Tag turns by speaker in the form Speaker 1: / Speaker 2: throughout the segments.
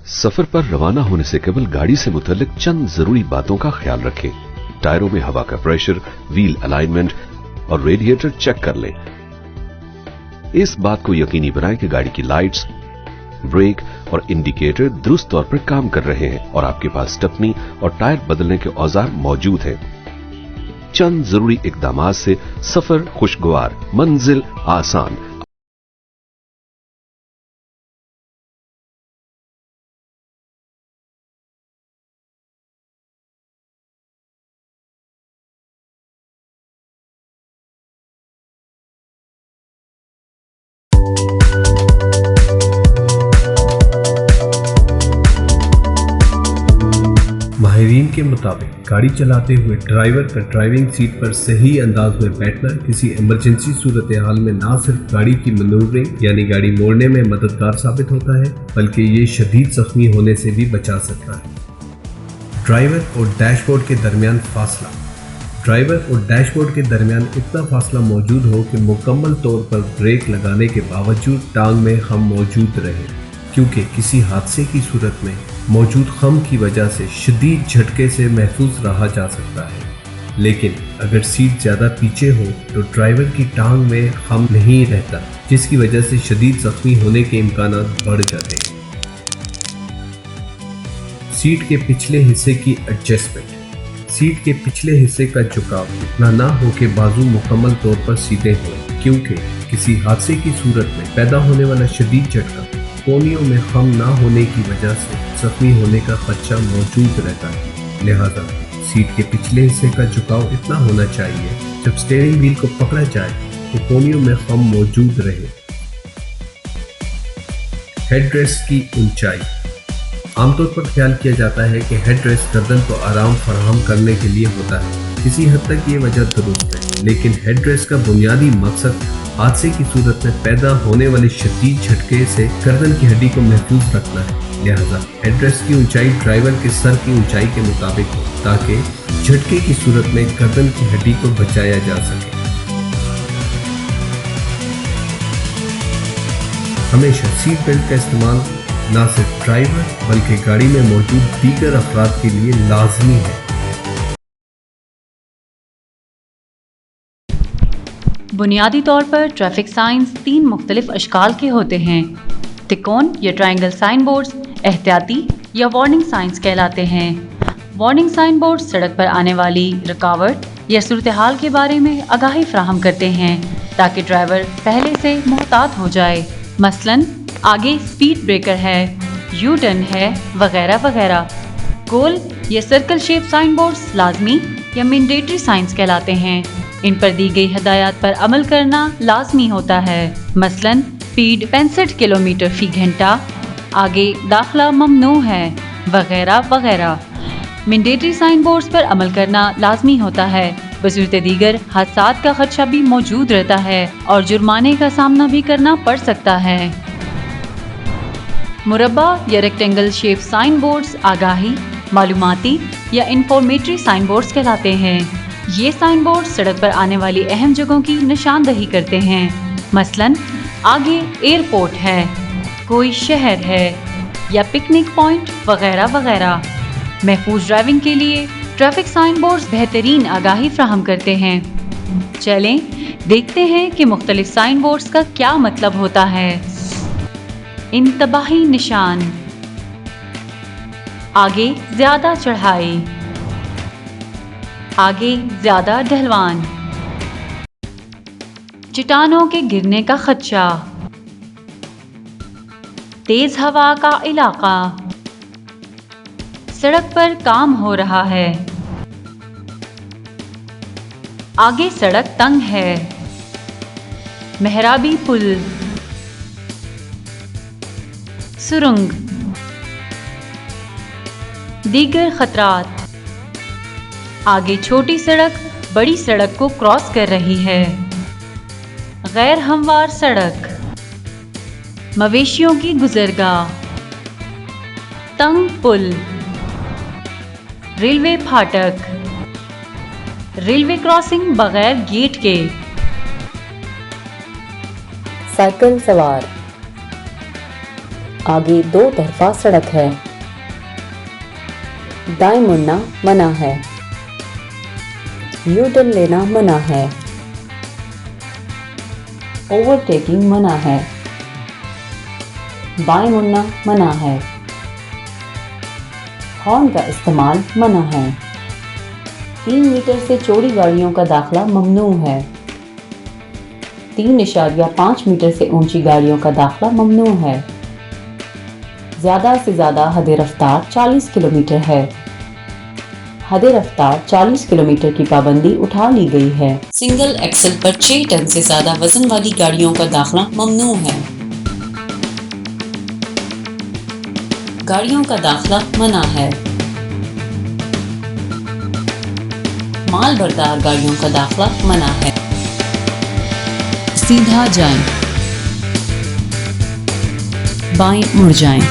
Speaker 1: सफर पर रवाना होने से केवल गाड़ी से मुतल्लिक चंद जरूरी बातों का ख्याल रखें। टायरों में हवा का प्रेशर, व्हील अलाइनमेंट और रेडिएटर चेक कर लें। इस बात को यकीनी बनाएं कि गाड़ी की लाइट्स, ब्रेक और इंडिकेटर दुरुस्त तौर पर काम कर रहे हैं और आपके पास स्टेपनी और टायर बदलने के औजार मौजूद हैं। चंद जरूरी इकदामात से सफर खुशगवार, मंजिल आसान।
Speaker 2: माहिरीन के मुताबिक गाड़ी चलाते हुए ड्राइवर का ड्राइविंग सीट पर सही अंदाज में बैठना किसी इमरजेंसी सूरत हाल में ना सिर्फ गाड़ी की मैन्यूवरिंग यानी गाड़ी मोड़ने में मददगार साबित होता है, बल्कि ये शदीद जख्मी होने से भी बचा सकता है। ड्राइवर और डैशबोर्ड के दरमियान फासला। ड्राइवर और डैशबोर्ड के दरमियान इतना फासला मौजूद हो कि मुकम्मल तौर पर ब्रेक लगाने के बावजूद टांग में खम मौजूद रहे, क्योंकि किसी हादसे की सूरत में मौजूद खम की वजह से शदीद झटके से महफूज रहा जा सकता है। लेकिन अगर सीट ज़्यादा पीछे हो तो ड्राइवर की टांग में खम नहीं रहता, जिसकी वजह से शदीद जख्मी होने के इम्कान बढ़ जाते हैं। सीट के पिछले हिस्से की एडजस्टमेंट। सीट के पिछले हिस्से का झुकाव इतना ना हो कि बाजू मुकम्मल तौर पर सीधे हों, क्योंकि किसी हादसे की सूरत में पैदा होने वाला शदीद झटका कोनियों में खम ना होने की वजह से जख्मी होने का खदशा मौजूद रहता है। लिहाजा सीट के पिछले हिस्से का झुकाव इतना होना चाहिए जब स्टीयरिंग व्हील को पकड़ा जाए तो कोनियों में खम मौजूद रहे। हेडरेस्ट की ऊंचाई। आमतौर पर ख्याल किया जाता है कि हेडरेस्ट गर्दन को आराम फराहम करने के लिए होता है। किसी हद तक ये वजह दुरुस्त है, लेकिन हेडरेस्ट का बुनियादी मकसद हादसे की सूरत में पैदा होने वाले शदीद झटके से गर्दन की हड्डी को महफूज रखना है। लिहाजा हेडरेस्ट की ऊंचाई ड्राइवर के सर की ऊंचाई के मुताबिक हो, ताकि झटके की सूरत में गर्दन की हड्डी को बचाया जा सके। हमेशा सीट बेल्ट का इस्तेमाल न सिर्फ ड्राइवर बल्कि गाड़ी में मौजूद दीगर अफराद के लिए लाजमी है।
Speaker 3: बुनियादी तौर पर ट्रैफिक साइंस 3 मुख्तलिफ अशकाल के होते हैं। तिकोन या ट्रायंगल साइन बोर्ड्स एहतियाती या वार्निंग साइंस कहलाते हैं। वार्निंग साइन बोर्ड सड़क पर आने वाली रुकावट या सूरत हाल के बारे में आगाही फराहम करते हैं ताकि ड्राइवर पहले से मुहतात हो जाए। मसलन आगे स्पीड ब्रेकर है, यू टर्न है, वगैरह वगैरह। गोल या सर्कल शेप साइन बोर्ड्स लाजमी या मैंडेटरी साइंस कहलाते हैं। इन पर दी गई हिदायत पर अमल करना लाजमी होता है। मसलन स्पीड 65 किलोमीटर फी घंटा, आगे दाखला ममनू है, वगैरह वगैरह। मैंडेटरी साइन बोर्ड्स पर अमल करना लाजमी होता है। बसूरत दीगर हादसात का खदशा भी मौजूद रहता है और जुर्माने का सामना भी करना पड़ सकता है। मुरब्बा या रेक्टेंगल शेप साइन बोर्ड्स आगाही, मालूमाती या इंफॉर्मेटरी साइन बोर्ड्स कहलाते हैं। ये साइन बोर्ड सड़क पर आने वाली अहम जगहों की निशानदही करते हैं। मसलन आगे एयरपोर्ट है, कोई शहर है या पिकनिक पॉइंट वगैरह वगैरह। महफूज ड्राइविंग के लिए ट्रैफिक साइन बोर्ड्स बेहतरीन आगाही फराहम करते हैं। चलें देखते हैं कि मुख्तलिफ साइन बोर्ड्स का क्या मतलब होता है। इंतबाही निशान। आगे ज्यादा चढ़ाई, आगे ज्यादा ढलवान, चट्टानों के गिरने का खदशा, तेज हवा का इलाका, सड़क पर काम हो रहा है, आगे सड़क तंग है, मेहराबी पुल, सुरंग, दीगर खतरात। आगे छोटी सड़क बड़ी सड़क को क्रॉस कर रही है, गैर हमवार सड़क, मवेशियों की गुजरगाह, तंग पुल, रेलवे फाटक, रेलवे क्रॉसिंग बगैर गेट के,
Speaker 4: साइकिल सवार, आगे 2 तरफा सड़क है। दाएं मुड़ना मना है। यू टर्न लेना मना है। ओवरटेकिंग मना है। बाएं मुड़ना मना है। हॉर्न का इस्तेमाल मना है। 3 मीटर से चौड़ी गाड़ियों का दाखिला ममनू है। 3.5 मीटर से ऊंची गाड़ियों का दाखिला ममनू है। ज़्यादा से ज़्यादा हद रफ्तार 40 किलोमीटर है। हद रफ्तार 40 किलोमीटर की पाबंदी उठा ली गई है। सिंगल एक्सल पर 6 टन से ज़्यादा वजन वाली गाड़ियों का दाखिला ममनू है। गाड़ियों का दाखिला मना है। माल बरदार गाड़ियों का दाखिला मना है। सीधा जाएं, बाएं मुड़ जाएं,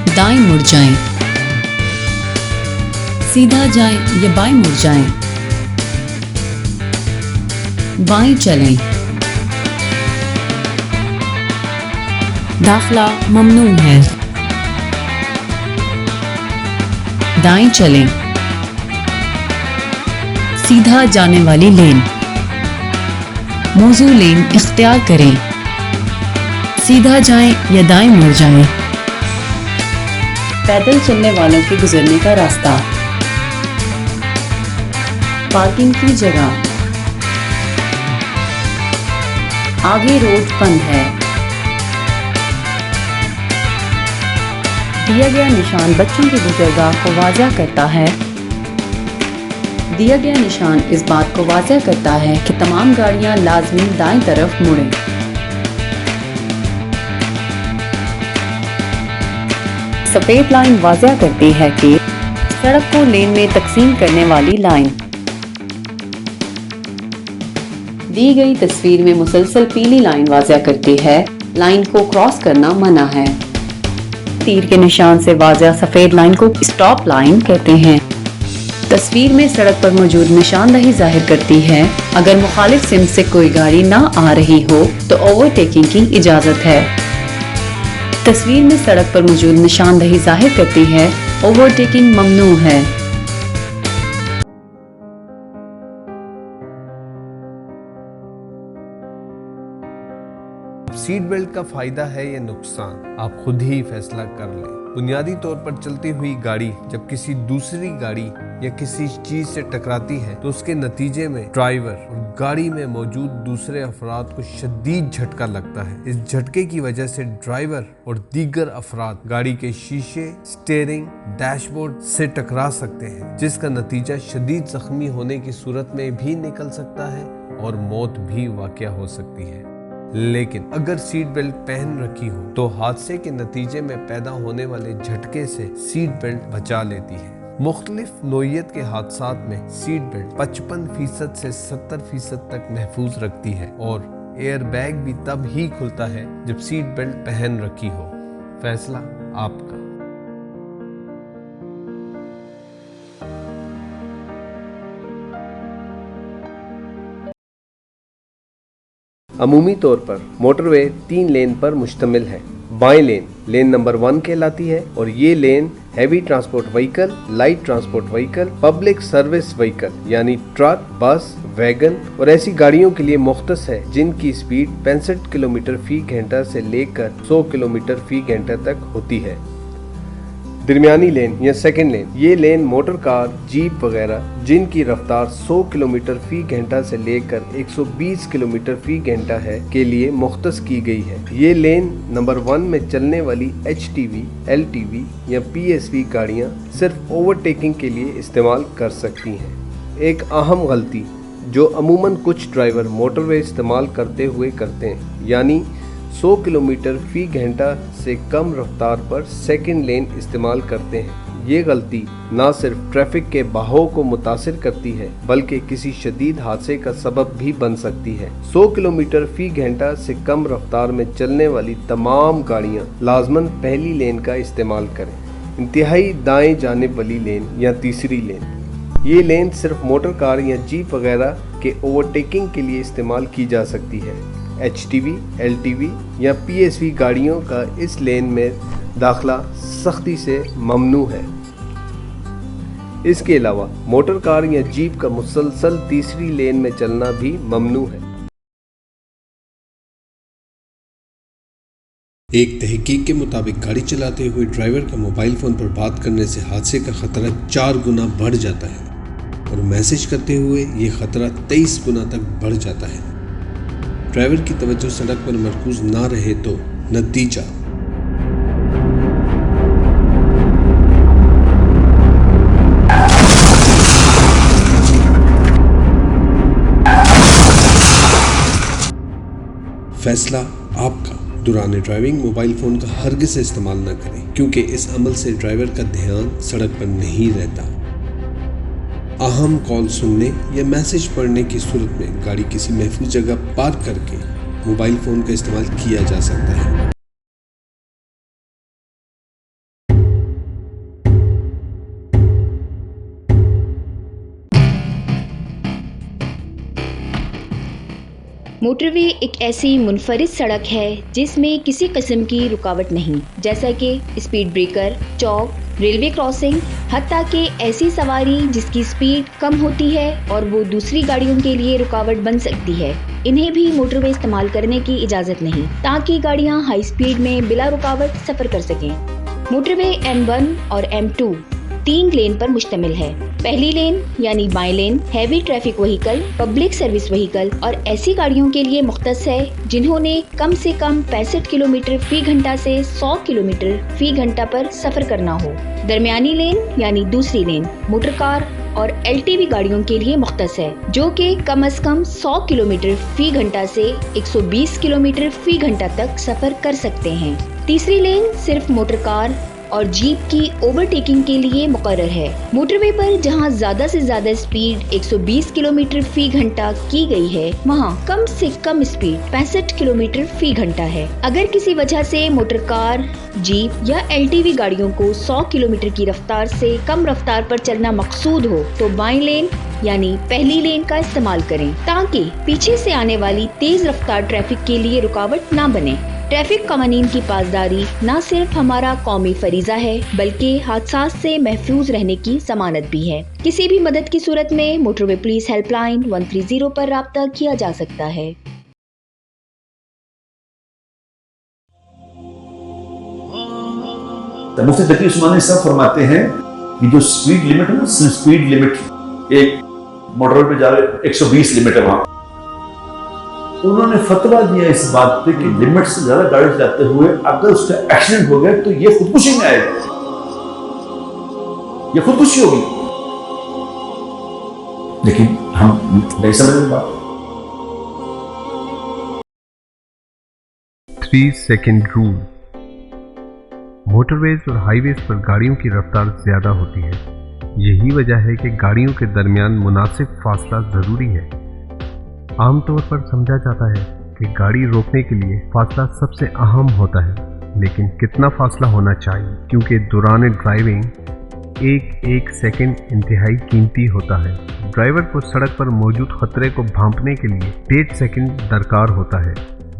Speaker 4: दाएं मुड़ जाएं, सीधा जाएं या बाएं मुड़ जाएं, बाएं चलें, दाखिला ममनू है, दाएं चलें, सीधा जाने वाली लेन, मौजू लेन इख्तियार करें, सीधा जाएं या दाएं मुड़ जाएं, पैदल चलने वालों के गुजरने का रास्ता, पार्किंग की जगह, आगे रोड बंद है, दिया गया निशान बच्चों की गुजरगाह को वाज़ह करता है। दिया गया निशान इस बात को वाज़ह करता है कि तमाम गाड़ियां लाजमी दाएं तरफ मुड़ें। सफेद लाइन वाज़ह करती है कि सड़क को लेन में तकसीम करने वाली लाइन। दी गई तस्वीर में मुसलसल पीली लाइन वाज़ह करती है लाइन को क्रॉस करना मना है। तीर के निशान से वाज़ह सफेद लाइन को स्टॉप लाइन कहते हैं। तस्वीर में सड़क पर मौजूद निशानदही जाहिर करती है अगर मुखालिफ सिम्त से कोई गाड़ी ना आ रही हो तो ओवरटेकिंग की इजाजत है। तस्वीर में सड़क पर मौजूद निशानदही जाहिर करती है ओवरटेकिंग ममनू है।
Speaker 2: सीट बेल्ट का फायदा है या नुकसान, आप खुद ही फैसला कर लें। बुनियादी तौर पर चलती हुई गाड़ी जब किसी दूसरी गाड़ी या किसी चीज से टकराती है तो उसके नतीजे में ड्राइवर और गाड़ी में मौजूद दूसरे अफराद को शदीद झटका लगता है। इस झटके की वजह से ड्राइवर और दीगर अफराद गाड़ी के शीशे, स्टीयरिंग, डैशबोर्ड से टकरा सकते हैं, जिसका नतीजा शदीद जख्मी होने की सूरत में भी निकल सकता है और मौत भी वाक़या हो सकती है। लेकिन अगर सीट बेल्ट पहन रखी हो तो हादसे के नतीजे में पैदा होने वाले झटके से सीट बेल्ट बचा लेती है। मुख्तलिफ नोयत के हादसात में सीट बेल्ट 55% से 70% तक महफूज रखती है और एयर बैग भी तब ही खुलता है जब सीट बेल्ट पहन रखी हो। फैसला आपका।
Speaker 5: अमूमी तौर पर मोटरवे 3 लेन पर मुश्तमिल है। बाएं लेन लेन नंबर 1 कहलाती है और ये lane heavy transport vehicle, light transport vehicle, public service vehicle यानी ट्रक, बस, वैगन और ऐसी गाड़ियों के लिए मुख्तस है जिनकी स्पीड 65 किलोमीटर फी घंटा से लेकर 100 किलोमीटर फी घंटा तक होती है। दरमियानी लेन या सेकंड लेन, ये लेन मोटर कार, जीप वगैरह जिनकी रफ्तार 100 किलोमीटर फी घंटा से लेकर 120 किलोमीटर फी घंटा है के लिए मुख्तस की गई है। ये लेन नंबर 1 में चलने वाली HTV, LTV या PSV गाड़ियां सिर्फ ओवरटेकिंग के लिए इस्तेमाल कर सकती हैं। एक अहम गलती जो अमूमन कुछ ड्राइवर मोटरवे इस्तेमाल करते हुए करते हैं, यानी 100 किलोमीटर फी घंटा से कम रफ्तार पर सेकंड लेन इस्तेमाल करते हैं। ये गलती न सिर्फ ट्रैफिक के बहाव को मुतासिर करती है बल्कि किसी शदीद हादसे का सबब भी बन सकती है। 100 किलोमीटर फी घंटा से कम रफ्तार में चलने वाली तमाम गाड़ियां लाजमन पहली लेन का इस्तेमाल करें, इंतहाई दाएं जानिब वाली लेन या तीसरी लेन। ये लेन सिर्फ मोटर कार या जीप वगैरह के ओवरटेकिंग के लिए इस्तेमाल की जा सकती है। HTV, LTV या PSV गाड़ियों का इस लेन में दाखला सख्ती से ममनू है। इसके अलावा मोटर कार या जीप का मुसलसल तीसरी लेन में चलना भी ममनू है।
Speaker 2: एक तहकीक के मुताबिक गाड़ी चलाते हुए ड्राइवर का मोबाइल फ़ोन पर बात करने से हादसे का खतरा 4 गुना बढ़ जाता है और मैसेज करते हुए ये खतरा 23 गुना तक बढ़ जाता है। ड्राइवर की तवज्जो सड़क पर मरकूज ना रहे तो नतीजा फैसला आपका। दौरान ड्राइविंग मोबाइल फ़ोन का हरगिज़ से इस्तेमाल न करें क्योंकि इस अमल से ड्राइवर का ध्यान सड़क पर नहीं रहता। अहम कॉल सुनने या मैसेज पढ़ने की सूरत में गाड़ी किसी महफूज जगह पार्क करके मोबाइल फ़ोन का इस्तेमाल किया जा सकता है।
Speaker 6: मोटरवे एक ऐसी मुनफरिद सड़क है जिसमें किसी किस्म की रुकावट नहीं, जैसा कि स्पीड ब्रेकर, चौक, रेलवे क्रॉसिंग, हत्ता कि ऐसी सवारी जिसकी स्पीड कम होती है और वो दूसरी गाड़ियों के लिए रुकावट बन सकती है, इन्हें भी मोटरवे इस्तेमाल करने की इजाज़त नहीं, ताकि गाड़ियाँ हाई स्पीड में बिला रुकावट सफ़र कर सकें। मोटरवे M1 और M2 3 लेन पर मुश्तमिल है। पहली लेन यानी बाएं lane heavy traffic vehicle, public service vehicle और ऐसी गाड़ियों के लिए मुख्तस है जिन्होंने कम से कम 65 किलोमीटर फी घंटा से 100 किलोमीटर फी घंटा पर सफर करना हो। दरमियानी लेन यानी दूसरी लेन मोटर कार और LTV गाड़ियों के लिए मुख्तस है जो कि कम से कम 100 किलोमीटर फी घंटा से 120 किलोमीटर फी घंटा तक सफर कर सकते हैं। तीसरी लेन सिर्फ मोटर कार और जीप की ओवरटेकिंग के लिए मुकर्रर है। मोटरवे पर जहां ज्यादा से ज्यादा स्पीड 120 किलोमीटर फी घंटा की गई है, वहां कम से कम स्पीड 65 किलोमीटर फी घंटा है। अगर किसी वजह से मोटर कार, जीप या LTV गाड़ियों को 100 किलोमीटर की रफ्तार से कम रफ्तार पर चलना मकसूद हो तो बाएं लेन यानी पहली लेन का इस्तेमाल करें ताकि पीछे से आने वाली तेज रफ्तार ट्रैफिक के लिए रुकावट न बने। ट्रैफिक कानून की पासदारी न सिर्फ हमारा कौमी फरीजा है बल्कि हादसा से महफूज रहने की जमानत भी है। किसी भी मदद की सूरत में मोटरवे पुलिस हेल्पलाइन 130 पर राब्ता किया जा सकता है।
Speaker 7: मुफ्ती तकी उस्मानी साहब फरमाते हैं कि जो स्पीड लिमिट है ना, स्पीड लिमिट एक मोटरवे पे जा रहे 120 लिमिट है, वहां उन्होंने फतवा दिया इस बात पे कि लिमिट से ज्यादा गाड़ी चलाते हुए अगर उसका एक्सीडेंट हो गया तो ये खुदकुशी में आएगा, ये खुदकुशी होगी। लेकिन हम नहीं समझ रहे बात।
Speaker 2: 3 सेकंड रूल। मोटरवेज और हाईवेज पर गाड़ियों की रफ्तार ज्यादा होती है। यही वजह है कि गाड़ियों के दरमियान मुनासिब फासला जरूरी है। आमतौर पर समझा जाता है कि गाड़ी रोकने के लिए फासला सबसे अहम होता है, लेकिन कितना फासला होना चाहिए, क्योंकि दौरान ड्राइविंग एक सेकंड इंतहाई कीमती होता है। ड्राइवर को सड़क पर मौजूद खतरे को भांपने के लिए 1.5 सेकंड दरकार होता है,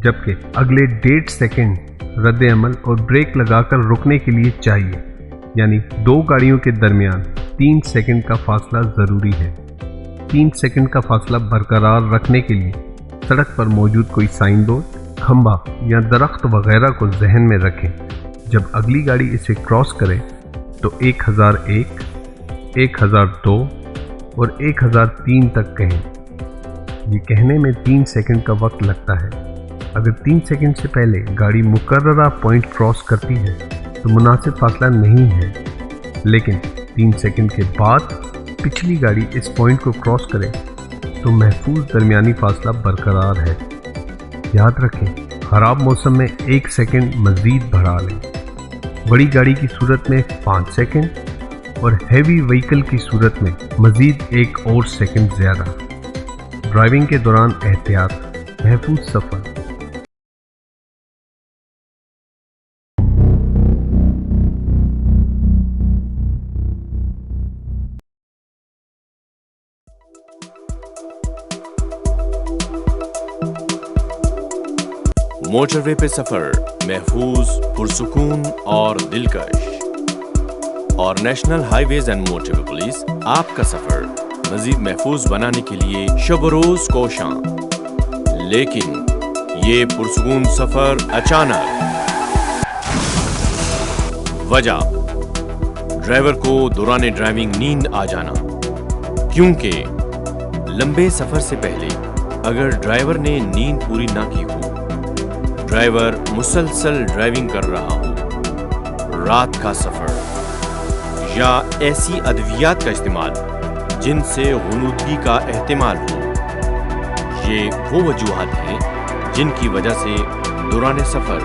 Speaker 2: जबकि अगले 1.5 सेकंड रद्द अमल और ब्रेक लगाकर रुकने के लिए चाहिए। यानी 2 गाड़ियों के दरमियान 3 सेकंड का फासला ज़रूरी है। 3 सेकंड का फासला बरकरार रखने के लिए सड़क पर मौजूद कोई साइन बोर्ड, खंबा या दरख्त वगैरह को जहन में रखें। जब अगली गाड़ी इसे क्रॉस करे तो 1001, 1002 और 1003 तक कहें। ये कहने में 3 सेकंड का वक्त लगता है। अगर 3 सेकंड से पहले गाड़ी मुकर्ररा पॉइंट क्रॉस करती है तो मुनासिब फासला नहीं है, लेकिन 3 सेकंड के बाद पिछली गाड़ी इस पॉइंट को क्रॉस करे तो महफूज दरमियानी फासला बरकरार है। याद रखें, खराब मौसम में 1 सेकंड मज़ीद बढ़ा लें। बड़ी गाड़ी की सूरत में 5 सेकंड और हैवी व्हीकल की सूरत में मज़ीद 1 और सेकंड ज़्यादा। ड्राइविंग के दौरान एहतियात, महफूज सफ़र।
Speaker 8: موٹر وے پہ سفر محفوظ، پرسکون اور دلکش، اور national highways and motorway police آپ کا سفر مزید محفوظ بنانے کے لیے شب و روز کوشاں۔ لیکن یہ پرسکون سفر اچانک، وجہ ڈرائیور کو دوران ڈرائیونگ نیند آ جانا، کیونکہ لمبے سفر سے پہلے اگر ڈرائیور نے نیند پوری نہ کی ہو، ڈرائیور مسلسل ڈرائیونگ کر رہا ہو، رات کا سفر، یا ایسی ادویات کا استعمال جن سے غنودگی کا احتمال ہو، یہ وہ وجوہات ہیں جن کی وجہ سے دوران سفر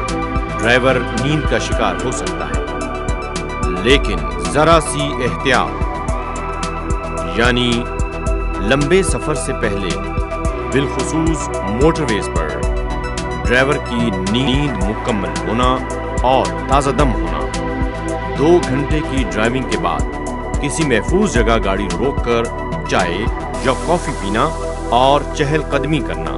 Speaker 8: ڈرائیور نیند کا شکار ہو سکتا ہے۔ لیکن ذرا سی احتیاط، یعنی لمبے سفر سے پہلے بالخصوص موٹر ویز پر ڈرائیور کی نیند مکمل ہونا اور تازہ دم ہونا، 2 گھنٹے کی ڈرائیونگ کے بعد کسی محفوظ جگہ گاڑی روک کر چائے یا کافی پینا اور چہل قدمی کرنا۔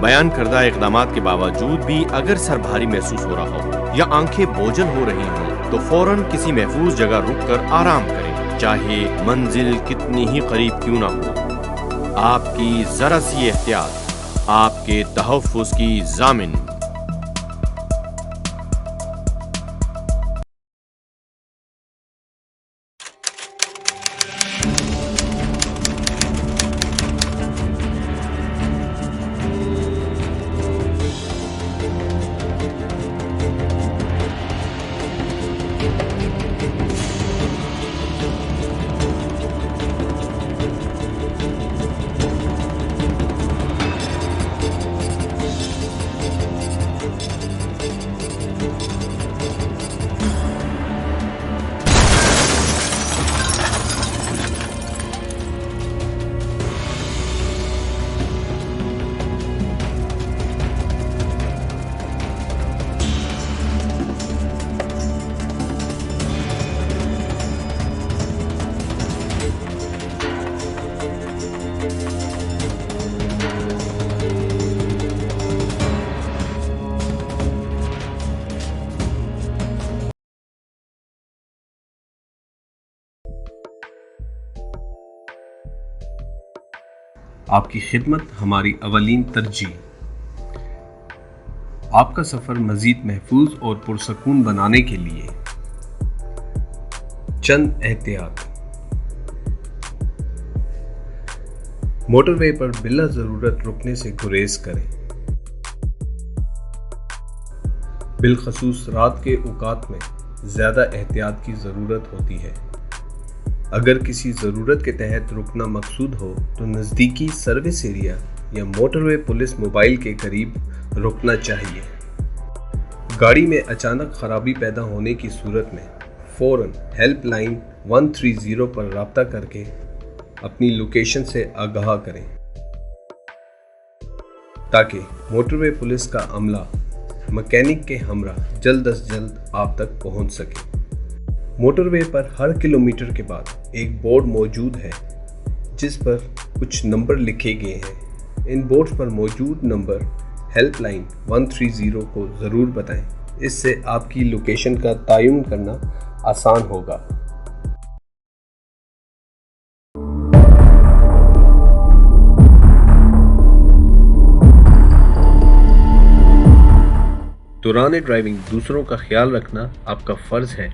Speaker 8: بیان کردہ اقدامات کے باوجود بھی اگر سر بھاری محسوس ہو رہا ہو یا آنکھیں بوجھل ہو رہی ہوں تو فوراً کسی محفوظ جگہ رک کر آرام کریں، چاہے منزل کتنی ہی قریب کیوں نہ ہو۔ آپ کی ذرا سی احتیاط آپ کے تحفظ کی ضامن۔
Speaker 2: آپ کی خدمت ہماری اولین ترجیح۔ آپ کا سفر مزید محفوظ اور پرسکون بنانے کے لیے چند احتیاط۔ موٹر وے پر بلا ضرورت رکنے سے گریز کریں، بالخصوص رات کے اوقات میں زیادہ احتیاط کی ضرورت ہوتی ہے۔ اگر کسی ضرورت کے تحت رکنا مقصود ہو تو نزدیکی سروس ایریا یا موٹر وے پولیس موبائل کے قریب رکنا چاہیے۔ گاڑی میں اچانک خرابی پیدا ہونے کی صورت میں فوراً ہیلپ لائن 130 پر رابطہ کر کے اپنی لوکیشن سے آگاہ کریں تاکہ موٹر وے پولیس کا عملہ مکینک کے ہمراہ جلد از جلد آپ تک پہنچ سکے۔ موٹر وے پر ہر کلومیٹر کے بعد ایک بورڈ موجود ہے جس پر کچھ نمبر لکھے گئے ہیں۔ ان بورڈ پر موجود نمبر ہیلپ لائن 130 کو ضرور بتائیں، اس سے آپ کی لوکیشن کا تعین کرنا آسان ہوگا۔ دوران ڈرائیونگ دوسروں کا خیال رکھنا آپ کا فرض ہے،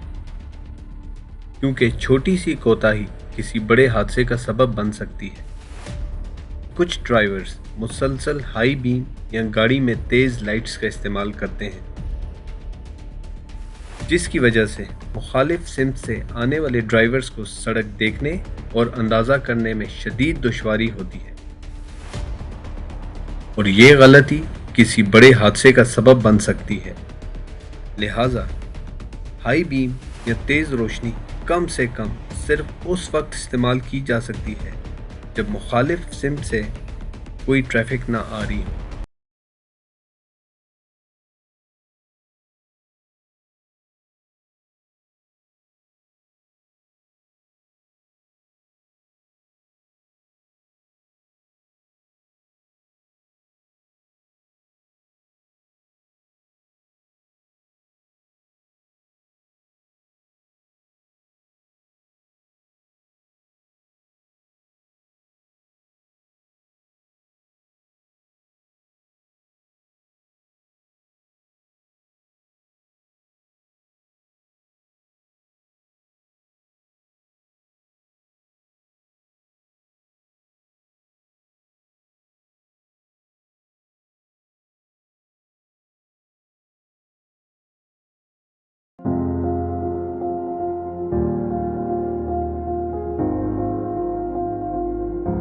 Speaker 2: کیونکہ چھوٹی سی کوتاہی کسی بڑے حادثے کا سبب بن سکتی ہے۔ کچھ ڈرائیورز مسلسل ہائی بیم یا گاڑی میں تیز لائٹس کا استعمال کرتے ہیں، جس کی وجہ سے مخالف سمت سے آنے والے ڈرائیورز کو سڑک دیکھنے اور اندازہ کرنے میں شدید دشواری ہوتی ہے، اور یہ غلطی کسی بڑے حادثے کا سبب بن سکتی ہے۔ لہٰذا ہائی بیم یا تیز روشنی کم سے کم صرف اس وقت استعمال کی جا سکتی ہے جب مخالف سمت سے کوئی ٹریفک نہ آ رہی ہو۔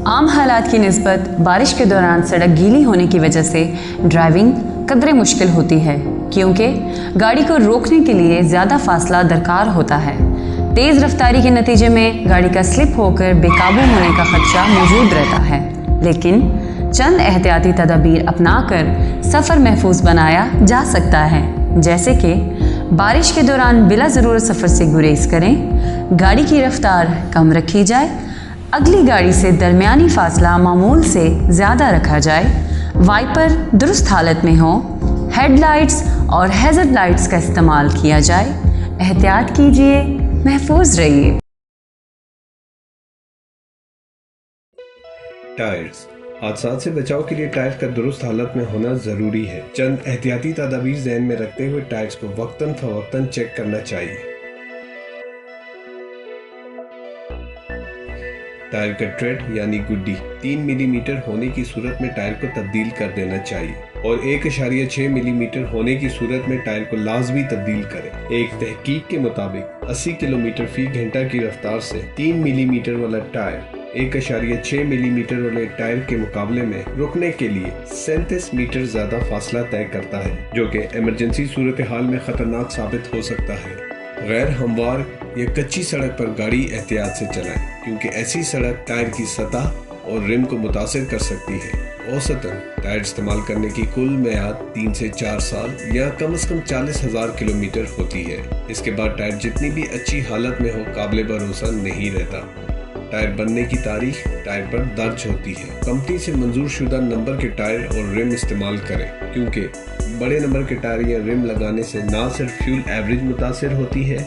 Speaker 4: आम हालात की निस्बत बारिश के दौरान सड़क गीली होने की वजह से ड्राइविंग कदरे मुश्किल होती है, क्योंकि गाड़ी को रोकने के लिए ज़्यादा फासला दरकार होता है। तेज़ रफ्तारी के नतीजे में गाड़ी का स्लिप होकर बेकाबू होने का खदशा मौजूद रहता है, लेकिन चंद एहतियाती तदाबीर अपनाकर सफ़र महफूज बनाया जा सकता है, जैसे कि बारिश के दौरान बिला ज़रूरत सफ़र से गुरेज करें, गाड़ी की रफ्तार कम रखी जाए, अगली गाड़ी से दरमियानी फासला मामूल से ज़्यादा रखा जाए, वाइपर दुरुस्त हालत में हो, हेडलाइट्स और हैज़र्ड लाइट्स का इस्तेमाल किया जाए। एहतियात कीजिए, महफूज रहिए।
Speaker 2: टायर्स। हादसात से बचाव के लिए टायर्स का दुरुस्त हालत में होना जरूरी है। चंद एहतियाती तदाबीर ज़हन में रखते हुए टायर्स को वक्तन फवक्तन चेक करना चाहिए। टायर का ट्रेड यानी गुड्डी 3 मिलीमीटर होने की सूरत में टायर को तब्दील कर देना चाहिए और 1.6 मिलीमीटर होने की सूरत में टायर को लाजमी तब्दील करें। एक तहकीक के मुताबिक 80 किलोमीटर फी घंटा की रफ्तार से 3 मिलीमीटर वाला टायर 1.6 मिलीमीटर वाले टायर के मुकाबले में रुकने के लिए 37 मीटर ज्यादा फासला तय करता है, जो कि इमरजेंसी सूरत हाल में खतरनाक साबित हो सकता है। गैर हमवार या कच्ची सड़क पर गाड़ी एहतियात से चलाएं, क्योंकि ऐसी सड़क टायर की सतह और रिम को मुतासिर कर सकती है। औसतन टायर इस्तेमाल करने की कुल मियाद 3 से 4 साल या कम से कम 40,000 किलोमीटर होती है। इसके बाद टायर जितनी भी अच्छी हालत में हो काबिल भरोसा नहीं रहता। टायर बनने की तारीख टायर पर दर्ज होती है। कंपनी से मंजूर शुदा नंबर के टायर और रिम इस्तेमाल करें, क्योंकि बड़े नंबर के टायर या रिम लगाने से ना सिर्फ फ्यूल एवरेज मुतासिर होती है,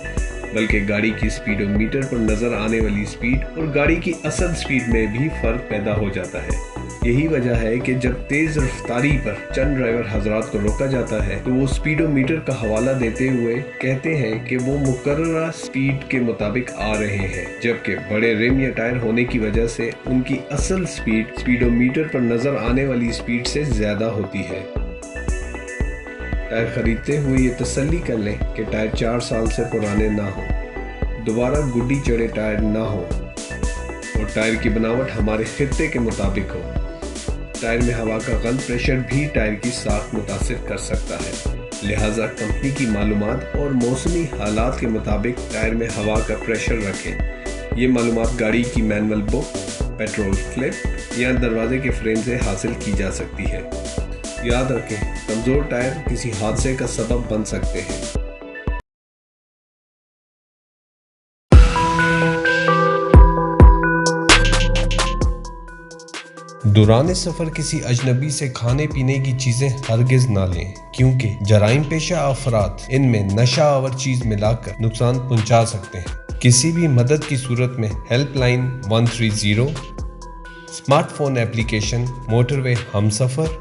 Speaker 2: बल्कि गाड़ी की स्पीडोमीटर पर नजर आने वाली स्पीड और गाड़ी की असल स्पीड में भी फर्क पैदा हो जाता है। यही वजह है कि जब तेज रफ्तारी पर चंद ड्राइवर हजरात को रोका जाता है तो वो स्पीडोमीटर का हवाला देते हुए कहते हैं कि वो मुकर्ररा स्पीड के मुताबिक आ रहे हैं, जबकि बड़े रिम या टायर होने की वजह से उनकी असल स्पीड स्पीडोमीटर पर नजर आने वाली स्पीड से ज्यादा होती है। टायर खरीदते हुए ये तसल्ली कर लें कि टायर 4 साल से पुराने ना हो, दोबारा गुड्डी चढ़े टायर ना हो और टायर की बनावट हमारे खित्ते के मुताबिक हो। टायर में हवा का गलत प्रेशर भी टायर की साख मुतासिर कर सकता है, लिहाजा कंपनी की मालूमात और मौसमी हालात के मुताबिक टायर में हवा का प्रेशर रखें। ये मालूमात गाड़ी की मैनुअल बुक, पेट्रोल क्लिप या दरवाजे के फ्रेम से हासिल की जा सकती है। याद रखें, कमज़ोर टायर किसी हादसे का सबब बन सकते हैं। दौरान सफ़र किसी अजनबी से खाने पीने की चीज़ें हरगिज़ ना लें, क्योंकि जराइम पेशा अफराद इनमें नशा आवर चीज़ मिलाकर नुकसान पहुंचा सकते हैं। किसी भी मदद की सूरत में हेल्पलाइन 130, स्मार्टफोन एप्लीकेशन मोटरवे हमसफ़र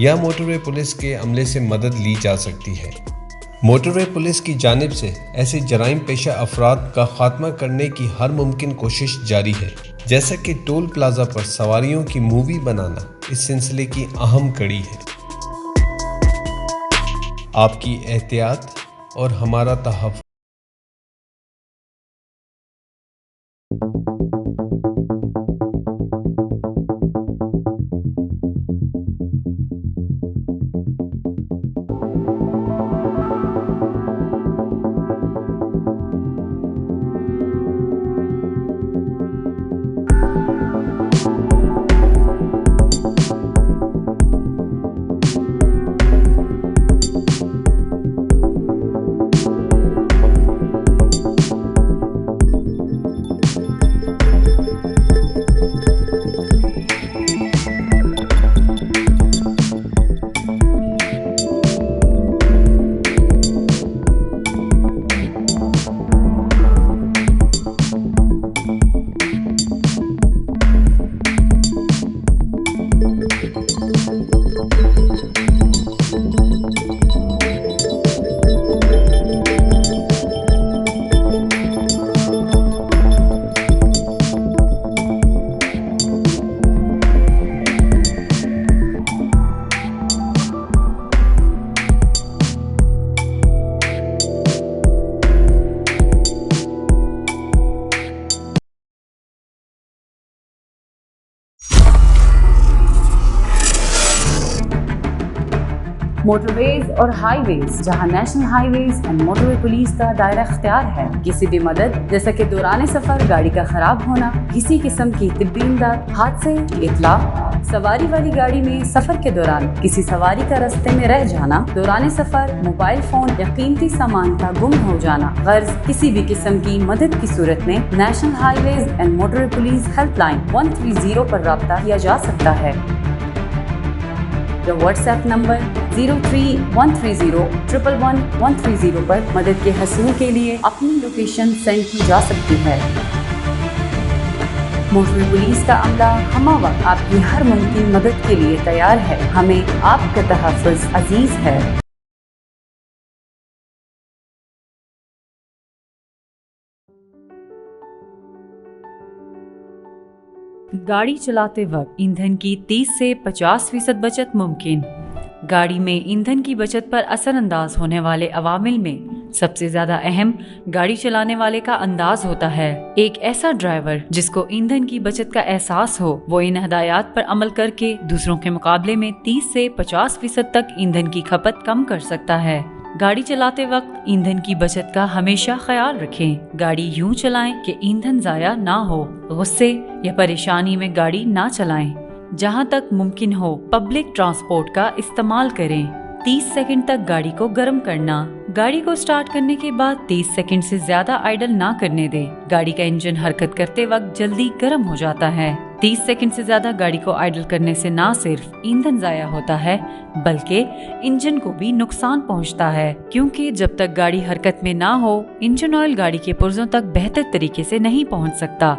Speaker 2: या मोटरवे पुलिस के अमले से मदद ली जा सकती है। मोटरवे पुलिस की जानिब से ऐसे जराइम पेशा अफराद का खात्मा करने की हर मुमकिन कोशिश जारी है, जैसा कि टोल प्लाजा पर सवारियों की मूवी बनाना इस सिलसिले की अहम कड़ी है। आपकी एहतियात और हमारा तहफ़्फ़ुज़।
Speaker 4: मोटरवेज और हाईवेज, जहां national highways and motorway police का दायरा इख्तियार है। किसी भी मदद जैसा कि दौरान सफर गाड़ी का खराब होना, किसी किस्म की तिब्बी इमदाद, हादसे की इत्तला, सवारी वाली गाड़ी में सफर के दौरान किसी सवारी का रास्ते में रह जाना, दौरान सफर मोबाइल फोन या कीमती सामान का गुम हो जाना, गर्ज किसी भी किस्म की मदद की सूरत में national highways and motorway police helpline 130 पर राब्ता किया जा सकता है। व्हाट्सएप नंबर 0313011130 पर मदद के हसूल के लिए अपनी लोकेशन सेंड की जा सकती है। मोटरवे पुलिस का अमला हमा वक्त आपकी हर मुमकिन मदद के लिए तैयार है। हमें आपका तहफ़्फ़ुज़ अजीज है।
Speaker 3: गाड़ी चलाते वक्त ईंधन की 30 से 50% बचत मुमकिन। गाड़ी में ईंधन की बचत पर असरअंदाज होने वाले अवामिल में सबसे ज्यादा अहम गाड़ी चलाने वाले का अंदाज होता है। एक ऐसा ड्राइवर जिसको ईंधन की बचत का एहसास हो, वो इन हदायत पर अमल करके दूसरों के मुकाबले में 30 से 50% तक ईंधन की खपत कम कर सकता है। गाड़ी चलाते वक्त ईंधन की बचत का हमेशा ख्याल रखें। गाड़ी यूं चलाएं कि ईंधन जाया ना हो। गुस्से या परेशानी में गाड़ी ना चलाएं। जहां तक मुमकिन हो पब्लिक ट्रांसपोर्ट का इस्तेमाल करें। 30 सेकंड तक गाड़ी को गर्म करना। गाड़ी को स्टार्ट करने के बाद 30 सेकंड से ज्यादा आइडल ना करने दें। गाड़ी का इंजन हरकत करते वक्त जल्दी गर्म हो जाता है। 30 सेकंड से ज्यादा गाड़ी को आइडल करने से ना सिर्फ ईंधन जाया होता है बल्कि इंजन को भी नुकसान पहुंचता है, क्योंकि जब तक गाड़ी हरकत में ना हो इंजन ऑयल गाड़ी के पुर्जों तक बेहतर तरीके से नहीं पहुंच सकता।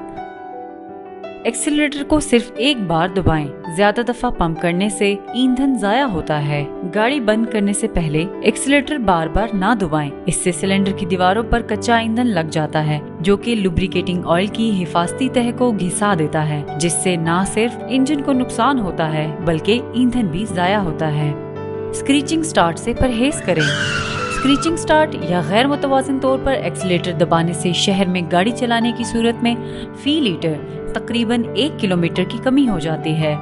Speaker 3: एक्सीलरेटर को सिर्फ एक बार दबाएं। ज्यादा दफा पंप करने से ईंधन जाया होता है। गाड़ी बंद करने से पहले एक्सीलरेटर बार बार ना दबाएं। इससे सिलेंडर की दीवारों पर कच्चा ईंधन लग जाता है, जो कि लुब्रिकेटिंग ऑयल की हिफाजती तह को घिसा देता है, जिससे ना सिर्फ इंजन को नुकसान होता है बल्कि ईंधन भी जाया होता है। स्क्रीचिंग स्टार्ट से परहेज करें। स्क्रीचिंग स्टार्ट या गैर मुतवाज़िन तौर पर एक्सीलरेटर दबाने से शहर में गाड़ी चलाने की सूरत में फी लीटर तकरीबन 1 किलोमीटर की कमी हो जाती है।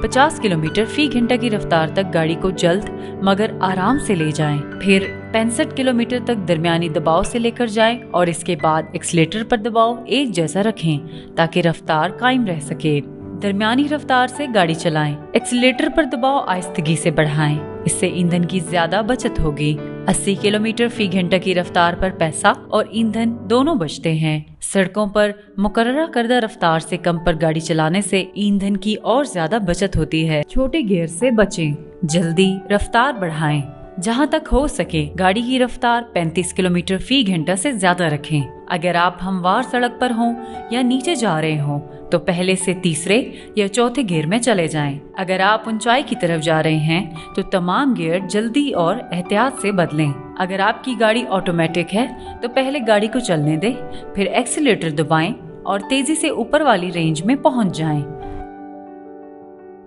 Speaker 3: 50 किलोमीटर फी घंटा की रफ्तार तक गाड़ी को जल्द मगर आराम से ले जाएं। फिर 65 किलोमीटर तक दरमियानी दबाव से लेकर जाएं और इसके बाद एक्सीलरेटर पर दबाव एक जैसा रखें ताकि रफ्तार कायम रह सके। दरमियानी रफ्तार से गाड़ी चलाएं। एक्सीलरेटर पर दबाव आहिस्तगी से बढ़ाएं। इससे ईंधन की ज्यादा बचत होगी। 80 किलोमीटर फी घंटा की रफ्तार पर पैसा और ईंधन दोनों बचते हैं। सड़कों पर मुकर्ररा करदा रफ्तार से कम पर गाड़ी चलाने से ईंधन की और ज्यादा बचत होती है। छोटे गियर से बचें। जल्दी रफ्तार बढ़ाएं। जहां तक हो सके गाड़ी की रफ्तार 35 किलोमीटर फी घंटा से ज्यादा रखें। अगर आप हमवार सड़क पर हों या नीचे जा रहे हों तो पहले से तीसरे या चौथे गियर में चले जाएं। अगर आप ऊंचाई की तरफ जा रहे हैं तो तमाम गियर जल्दी और एहतियात से बदलें। अगर आपकी गाड़ी ऑटोमेटिक है तो पहले गाड़ी को चलने दें, फिर एक्सीलरेटर दबाएं और तेजी से ऊपर वाली रेंज में पहुंच जाएं।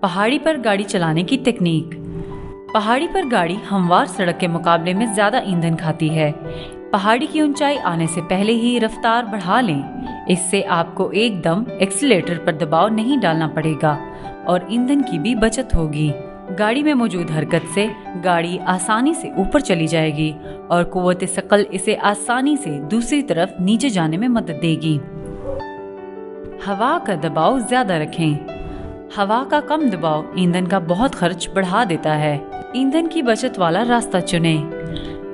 Speaker 3: पहाड़ी पर गाड़ी चलाने की टेक्निक। पहाड़ी पर गाड़ी हमवार सड़क के मुकाबले में ज्यादा ईंधन खाती है। पहाड़ी की ऊंचाई आने से पहले ही रफ्तार बढ़ा लें। इससे आपको एकदम एक्सीलरेटर पर दबाव नहीं डालना पड़ेगा और ईंधन की भी बचत होगी। गाड़ी में मौजूद हरकत से गाड़ी आसानी से ऊपर चली जाएगी और कुव्वत सकल इसे आसानी से दूसरी तरफ नीचे जाने में मदद देगी। हवा का दबाव ज्यादा रखें। हवा का कम दबाव ईंधन का बहुत खर्च बढ़ा देता है। ईंधन की बचत वाला रास्ता चुनें।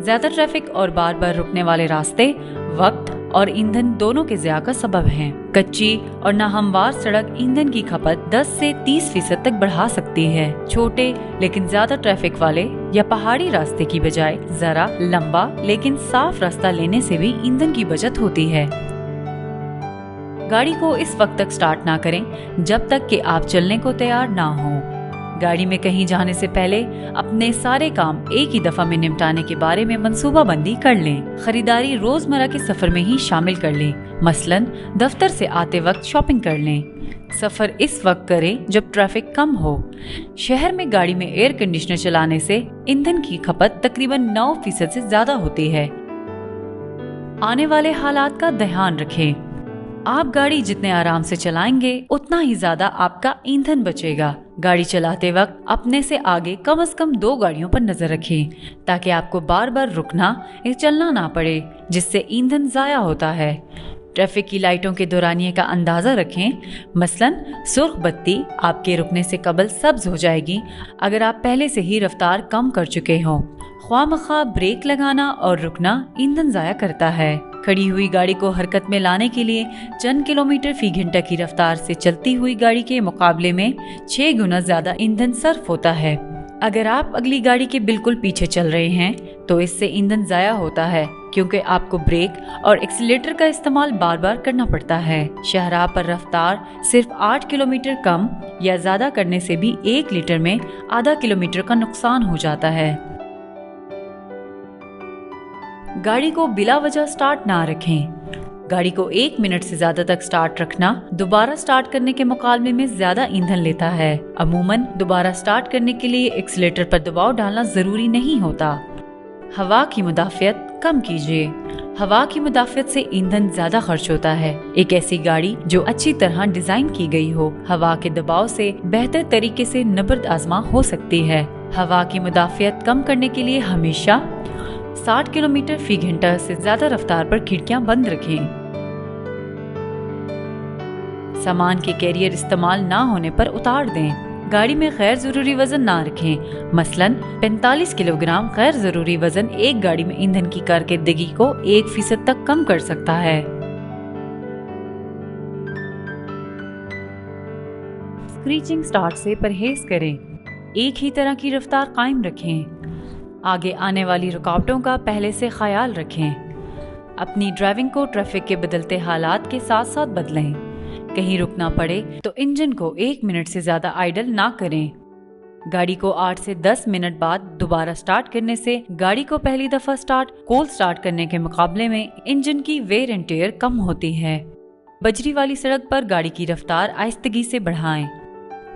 Speaker 3: ज्यादा ट्रैफिक और बार बार रुकने वाले रास्ते वक्त और ईंधन दोनों के ज़िया का सबब हैं। कच्ची और नाहमवार सड़क ईंधन की खपत 10 से 30% तक बढ़ा सकती है। छोटे लेकिन ज्यादा ट्रैफिक वाले या पहाड़ी रास्ते की बजाय जरा लंबा लेकिन साफ रास्ता लेने से भी ईंधन की बचत होती है। गाड़ी को इस वक्त तक स्टार्ट ना करें जब तक कि आप चलने को तैयार ना हो। गाड़ी में कहीं जाने से पहले अपने सारे काम एक ही दफा में निपटाने के बारे में मंसूबा बंदी कर लें। खरीदारी रोजमर्रा के सफर में ही शामिल कर लें। मसलन दफ्तर से आते वक्त शॉपिंग कर लें। सफर इस वक्त करें जब ट्रैफिक कम हो। शहर में गाड़ी में एयर कंडीशनर चलाने से ईंधन की खपत तकरीबन 9% से ज्यादा होती है। आने वाले हालात का ध्यान रखें। आप गाड़ी जितने आराम से चलाएंगे उतना ही ज्यादा आपका ईंधन बचेगा। गाड़ी चलाते वक्त अपने से आगे कम से कम 2 गाड़ियों पर नजर रखें ताकि आपको बार बार रुकना या चलना ना पड़े, जिससे ईंधन जाया होता है। ट्रैफिक की लाइटों के दौरानिये का अंदाजा रखें, मसलन सुर्ख बत्ती आपके रुकने से कबल सब्ज हो जाएगी अगर आप पहले से ही रफ्तार कम कर चुके हों। ख्वामख्वाह ब्रेक लगाना और रुकना ईंधन जाया करता है। खड़ी हुई गाड़ी को हरकत में लाने के लिए चंद किलोमीटर फी घंटा की रफ्तार से चलती हुई गाड़ी के मुकाबले में 6 गुना ज्यादा ईंधन सर्फ होता है। अगर आप अगली गाड़ी के बिल्कुल पीछे चल रहे हैं तो इससे ईंधन जाया होता है, क्योंकि आपको ब्रेक और एक्सीलेटर का इस्तेमाल बार बार करना पड़ता है। शाहराह पर रफ्तार सिर्फ 8 किलोमीटर कम या ज्यादा करने से भी 1 लीटर में आधा किलोमीटर का नुकसान हो जाता है। गाड़ी को बिला वजह स्टार्ट ना रखें। गाड़ी को 1 मिनट से ज्यादा तक स्टार्ट रखना दोबारा स्टार्ट करने के मुकाबले में ज्यादा ईंधन लेता है। अमूमन दोबारा स्टार्ट करने के लिए एक्सीलेटर पर दबाव डालना जरूरी नहीं होता। हवा की मुदाफियत कम कीजिए। हवा की मुदाफियत से ईंधन ज्यादा खर्च होता है। एक ऐसी गाड़ी जो अच्छी तरह डिजाइन की गई हो, हवा के दबाव से बेहतर तरीके से नबर्द आजमा हो सकती है। हवा की मुदाफियत कम करने के लिए हमेशा 60 किलोमीटर फी घंटा से ज्यादा रफ्तार पर खिड़कियां बंद रखें। सामान के कैरियर इस्तेमाल ना होने पर उतार दें। गाड़ी में गैर जरूरी वजन ना रखें। मसलन 45 किलोग्राम गैर जरूरी वजन एक गाड़ी में ईंधन की कारकर्दगी को 1% तक कम कर सकता है। स्क्रीचिंग स्टार्ट से परहेज करें। एक ही तरह की रफ्तार कायम रखें। आगे आने वाली रुकावटों का पहले से ख्याल रखें। अपनी ड्राइविंग को ट्रैफिक के बदलते हालात के साथ साथ बदलें। कहीं रुकना पड़े तो इंजन को 1 मिनट से ज्यादा आइडल ना करें। गाड़ी को 8 से 10 मिनट बाद दोबारा स्टार्ट करने से गाड़ी को पहली दफा कोल्ड स्टार्ट करने के मुकाबले में इंजन की वेयर एंड टेयर कम होती है। बजरी वाली सड़क पर गाड़ी की रफ्तार आहिस्तगी से बढ़ाएं।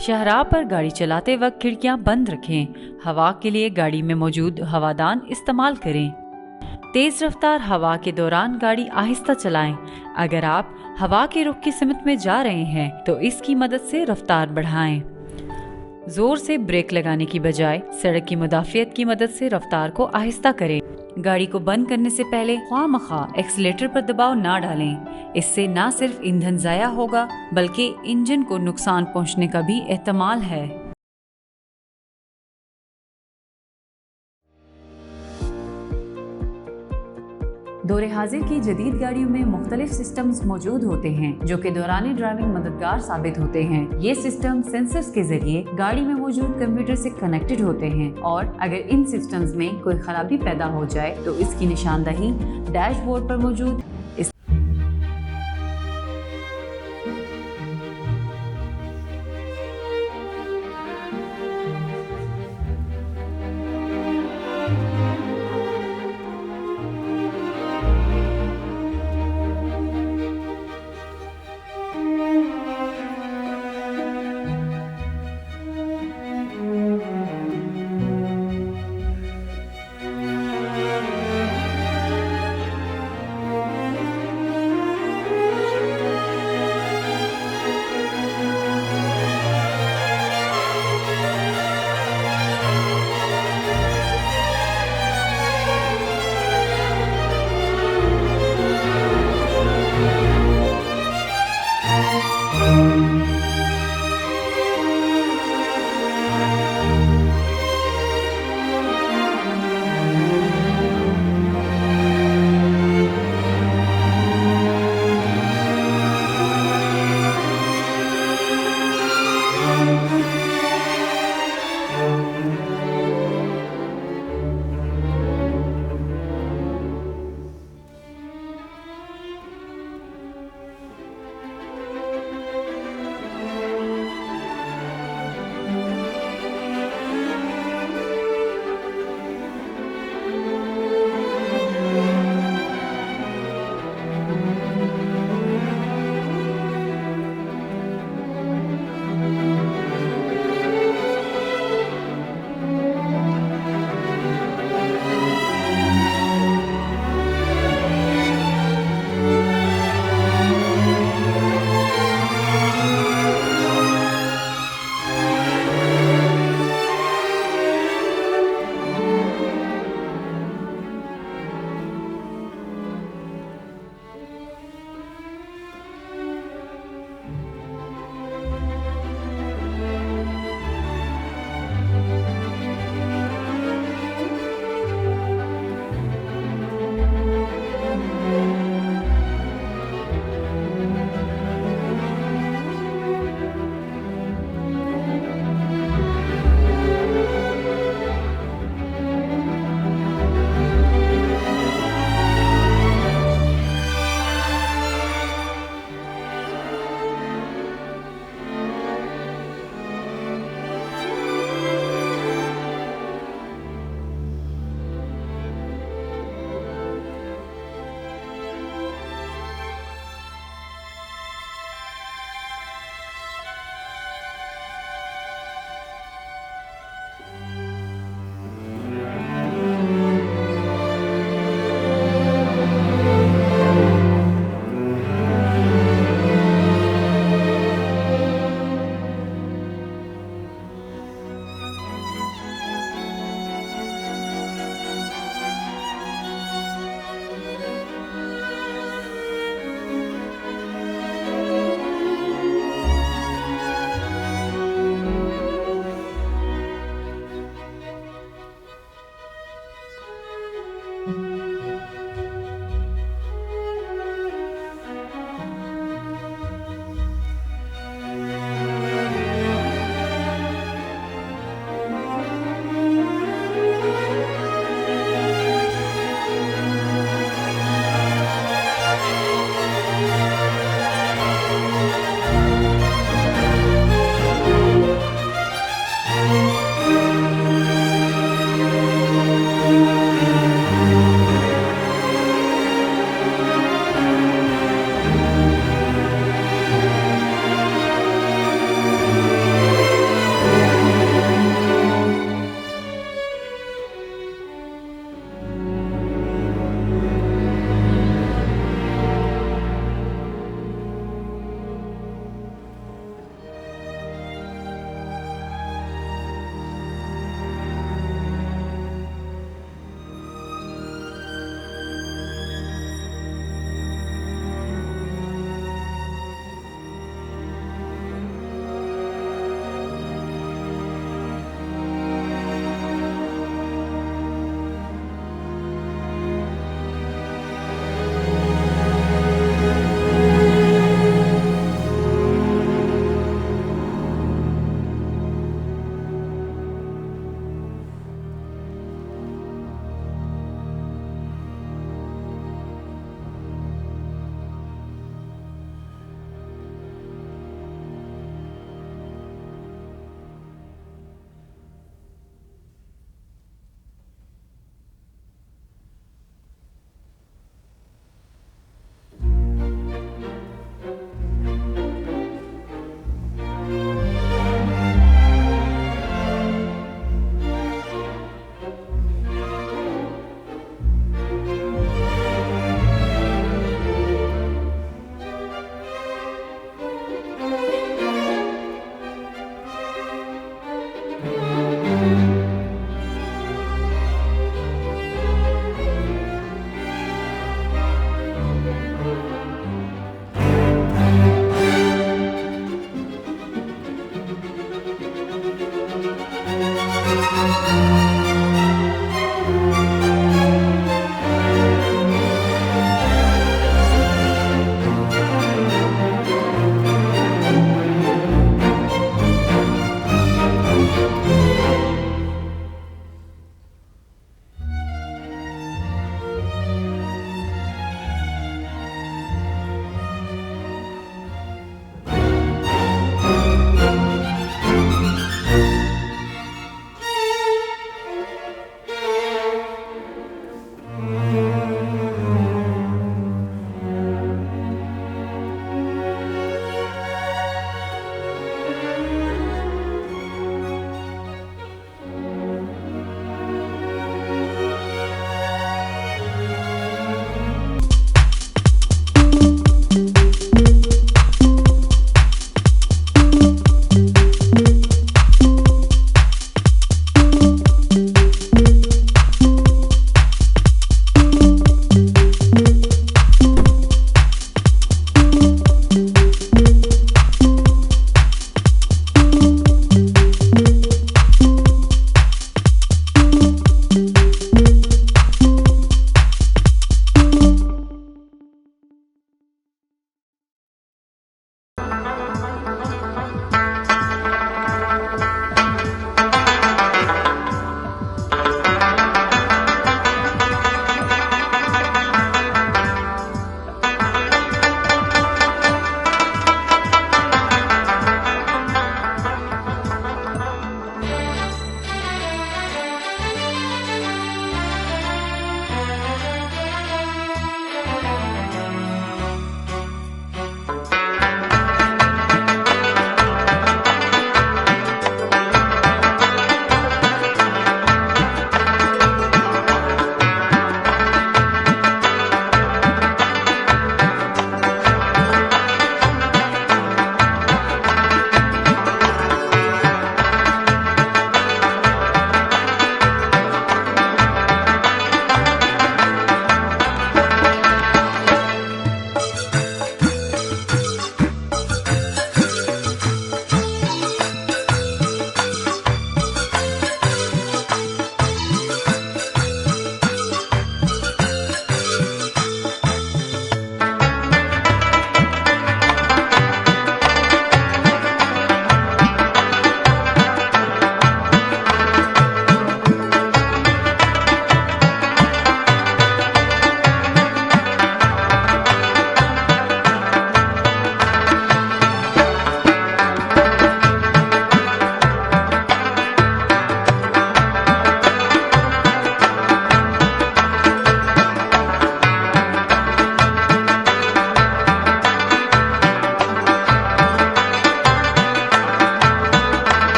Speaker 3: शाहराह पर गाड़ी चलाते वक्त खिड़कियां बंद रखें। हवा के लिए गाड़ी में मौजूद हवादान इस्तेमाल करें। तेज रफ्तार हवा के दौरान गाड़ी आहिस्ता चलाएं। अगर आप हवा के रुख की सिमत में जा रहे हैं तो इसकी मदद से रफ्तार बढ़ाएं। जोर से ब्रेक लगाने की बजाय सड़क की मुदाफियत की मदद से रफ्तार को आहिस्ता करें। गाड़ी को बंद करने से पहले ख्वामख्वाह एक्सीलेटर पर दबाव ना डालें। इससे न सिर्फ ईंधन जाया होगा बल्कि इंजन को नुकसान पहुंचने का भी एहतमाल है। दौरे हाजिर की जदीद गाड़ियों में मुख्तलिफ सिस्टम्स मौजूद होते हैं जो कि दौरान ड्राइविंग मददगार साबित होते हैं। ये सिस्टम सेंसर्स के जरिए गाड़ी में मौजूद कंप्यूटर से कनेक्टेड होते हैं और अगर इन सिस्टम्स में कोई खराबी पैदा हो जाए तो इसकी निशानदही डैशबोर्ड पर मौजूद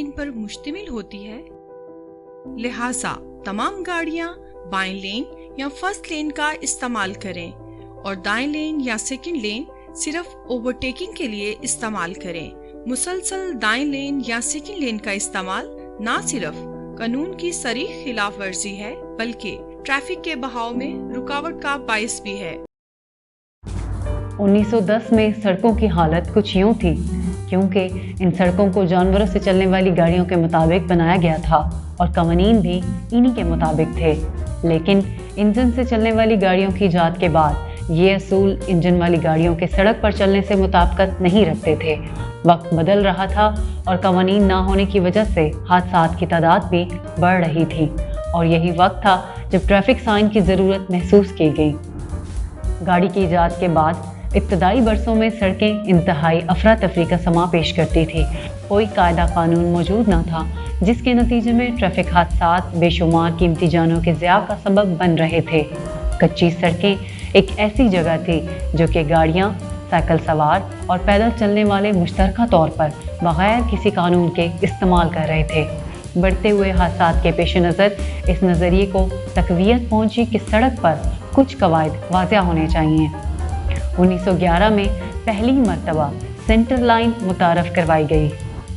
Speaker 9: لین پر مشتمل ہوتی ہے، لہٰذا تمام گاڑیاں بائیں لین یا فرسٹ لین کا استعمال کریں اور دائیں لین یا سیکنڈ لین صرف اوورٹیکنگ کے لیے استعمال کریں۔ مسلسل دائیں لین یا سیکنڈ لین کا استعمال نہ صرف قانون کی صریح خلاف ورزی ہے بلکہ ٹریفک کے بہاؤ میں رکاوٹ کا باعث بھی ہے۔
Speaker 4: 1910 میں سڑکوں کی حالت کچھ یوں تھی، کیونکہ ان سڑکوں کو جانوروں سے چلنے والی گاڑیوں کے مطابق بنایا گیا تھا اور قوانین بھی انہی کے مطابق تھے، لیکن انجن سے چلنے والی گاڑیوں کی ایجاد کے بعد یہ اصول انجن والی گاڑیوں کے سڑک پر چلنے سے مطابقت نہیں رکھتے تھے۔ وقت بدل رہا تھا اور قوانین نہ ہونے کی وجہ سے حادثات کی تعداد بھی بڑھ رہی تھی، اور یہی وقت تھا جب ٹریفک سائن کی ضرورت محسوس کی گئی۔ گاڑی کی ایجاد کے بعد ابتدائی برسوں میں سڑکیں انتہائی افراتفری کا سما پیش کرتی تھی۔ کوئی قاعدہ قانون موجود نہ تھا، جس کے نتیجے میں ٹریفک حادثات بے شمار قیمتی جانوں کے ضیاع کا سبب بن رہے تھے۔ کچی سڑکیں ایک ایسی جگہ تھی جو کہ گاڑیاں، سائیکل سوار اور پیدل چلنے والے مشترکہ طور پر بغیر کسی قانون کے استعمال کر رہے تھے۔ بڑھتے ہوئے حادثات کے پیش نظر اس نظریے کو تقویت پہنچی کہ سڑک پر کچھ قواعد واضح ہونے چاہیے۔ 1911 میں پہلی مرتبہ سینٹر لائن متعارف کروائی گئی،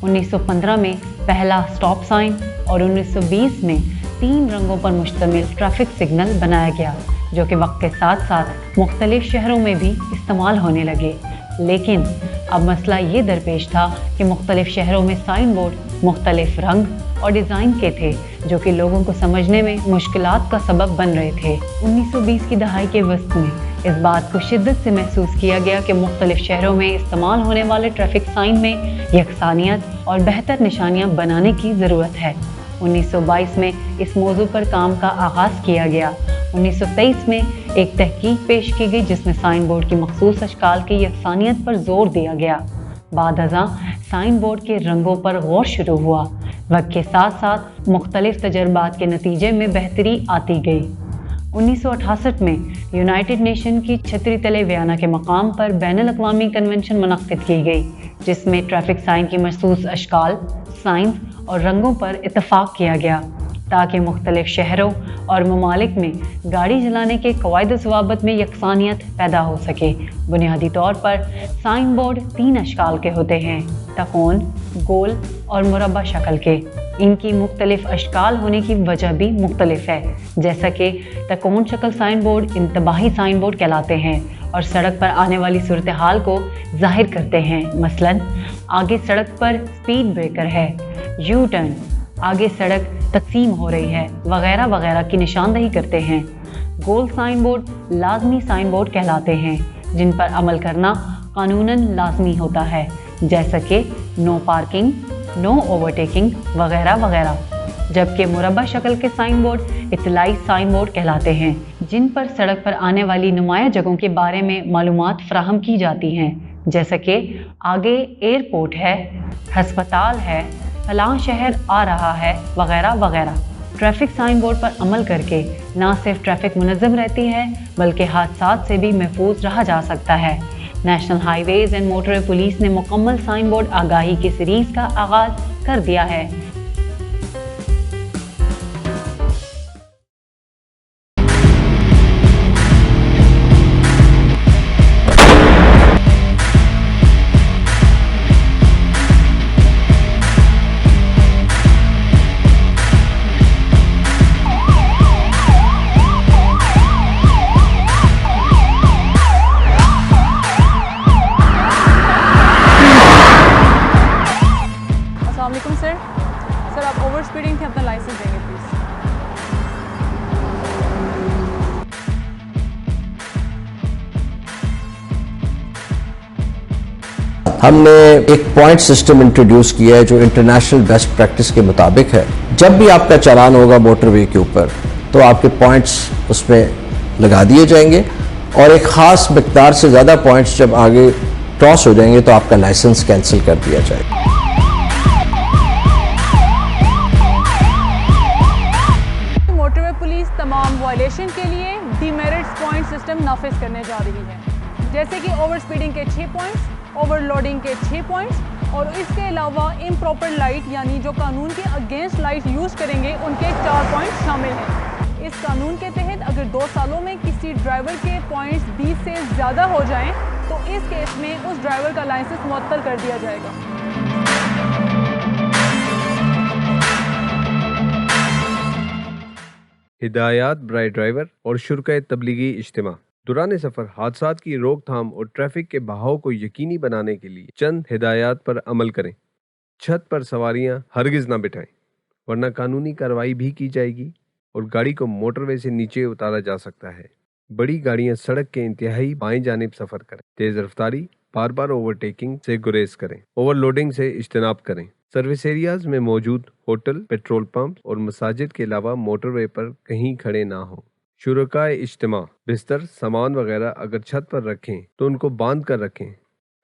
Speaker 4: 1915 میں پہلا سٹاپ سائن اور 1920 میں 3 رنگوں پر مشتمل ٹریفک سگنل بنایا گیا، جو کہ وقت کے ساتھ ساتھ مختلف شہروں میں بھی استعمال ہونے لگے۔ لیکن اب مسئلہ یہ درپیش تھا کہ مختلف شہروں میں سائن بورڈ مختلف رنگ اور ڈیزائن کے تھے، جو کہ لوگوں کو سمجھنے میں مشکلات کا سبب بن رہے تھے۔ 1920 کی دہائی کے وسط میں اس بات کو شدت سے محسوس کیا گیا کہ مختلف شہروں میں استعمال ہونے والے ٹریفک سائن میں یکسانیت اور بہتر نشانیاں بنانے کی ضرورت ہے۔ 1922 میں اس موضوع پر کام کا آغاز کیا گیا۔ 1923 میں ایک تحقیق پیش کی گئی جس میں سائن بورڈ کی مخصوص اشکال کی یکسانیت پر زور دیا گیا۔ بعد ازاں سائن بورڈ کے رنگوں پر غور شروع ہوا۔ وقت کے ساتھ ساتھ مختلف تجربات کے نتیجے میں بہتری آتی گئی۔ 1968 میں یونائٹڈ نیشن کی چھتری تلے ویانا کے مقام پر بین الاقوامی کنونشن منعقد کی گئی، جس میں ٹریفک سائن کی مخصوص اشکال، سائنز اور رنگوں پر اتفاق کیا گیا تاکہ مختلف شہروں اور ممالک میں گاڑی چلانے کے قواعد و ضوابط میں یکسانیت پیدا ہو سکے۔ بنیادی طور پر سائن بورڈ 3 اشکال کے ہوتے ہیں: تکون، گول اور مربع شکل کے۔ ان کی مختلف اشکال ہونے کی وجہ بھی مختلف ہے، جیسا کہ تکون شکل سائن بورڈ انتباہی سائن بورڈ کہلاتے ہیں اور سڑک پر آنے والی صورتحال کو ظاہر کرتے ہیں۔ مثلاً آگے سڑک پر سپیڈ بریکر ہے، یو ٹرن، آگے سڑک تقسیم ہو رہی ہے، وغیرہ وغیرہ کی نشاندہی کرتے ہیں۔ گول سائن بورڈ لازمی سائن بورڈ کہلاتے ہیں، جن پر عمل کرنا قانوناً لازمی ہوتا ہے، جیسا کہ نو پارکنگ، نو اوورٹیکنگ وغیرہ وغیرہ، جبکہ مربع شکل کے سائن بورڈ اطلاعی سائن بورڈ کہلاتے ہیں، جن پر سڑک پر آنے والی نمایاں جگہوں کے بارے میں معلومات فراہم کی جاتی ہیں، جیسا کہ آگے ایئرپورٹ ہے، ہسپتال ہے، فلاں شہر آ رہا ہے، وغیرہ وغیرہ۔ ٹریفک سائن بورڈ پر عمل کر کے نہ صرف ٹریفک منظم رہتی ہے بلکہ حادثات سے بھی محفوظ رہا جا سکتا ہے۔ National highways and motorway police نے مکمل سائن بورڈ آگاہی کی سیریز کا آغاز کر دیا ہے۔
Speaker 10: سر آپ اوور اسپیڈنگ تھے، اپنا لائسنس دیں گے پلیز۔
Speaker 11: ہم نے ایک پوائنٹ سسٹم انٹروڈیوس کیا ہے جو انٹرنیشنل بیسٹ پریکٹس کے مطابق ہے۔ جب بھی آپ کا چالان ہوگا موٹر وے کے اوپر تو آپ کے پوائنٹس اس میں لگا دیے جائیں گے، اور ایک خاص مقدار سے زیادہ پوائنٹس جب آگے کراس ہو جائیں گے تو آپ کا لائسنس کینسل کر دیا جائے گا۔
Speaker 10: موٹر وے پولیس تمام وائلیشن کے لیے ڈی میرٹس پوائنٹ سسٹم نافذ کرنے جا رہی ہے، جیسے کہ اوور اسپیڈنگ کے 6 پوائنٹس، اوور لوڈنگ کے 6 پوائنٹس اور اس کے علاوہ امپراپر لائٹ یعنی جو قانون کے اگینسٹ لائٹ یوز کریں گے ان کے 4 پوائنٹ شامل ہیں۔ اس قانون کے تحت اگر 2 سالوں میں کسی ڈرائیور کے پوائنٹس 20 سے زیادہ ہو جائیں تو اس کیس میں اس ڈرائیور کا لائسنس معطل کر دیا جائے گا۔
Speaker 5: ہدایات برائے ڈرائیور اور شرکائے تبلیغی اجتماع۔ دوران سفر حادثات کی روک تھام اور ٹریفک کے بہاؤ کو یقینی بنانے کے لیے چند ہدایات پر عمل کریں۔ چھت پر سواریاں ہرگز نہ بٹھائیں ورنہ قانونی کارروائی بھی کی جائے گی اور گاڑی کو موٹر وے سے نیچے اتارا جا سکتا ہے۔ بڑی گاڑیاں سڑک کے انتہائی بائیں جانب سفر کریں۔ تیز رفتاری، بار بار اوورٹیکنگ سے گریز کریں۔ اوور لوڈنگ سے اجتناب کریں۔ سروس ایریاز میں موجود ہوٹل، پیٹرول پمپ اور مساجد کے علاوہ موٹر وے پر کہیں کھڑے نہ ہوں۔ شرکائے اجتماع بستر، سامان وغیرہ اگر چھت پر رکھیں تو ان کو باندھ کر رکھیں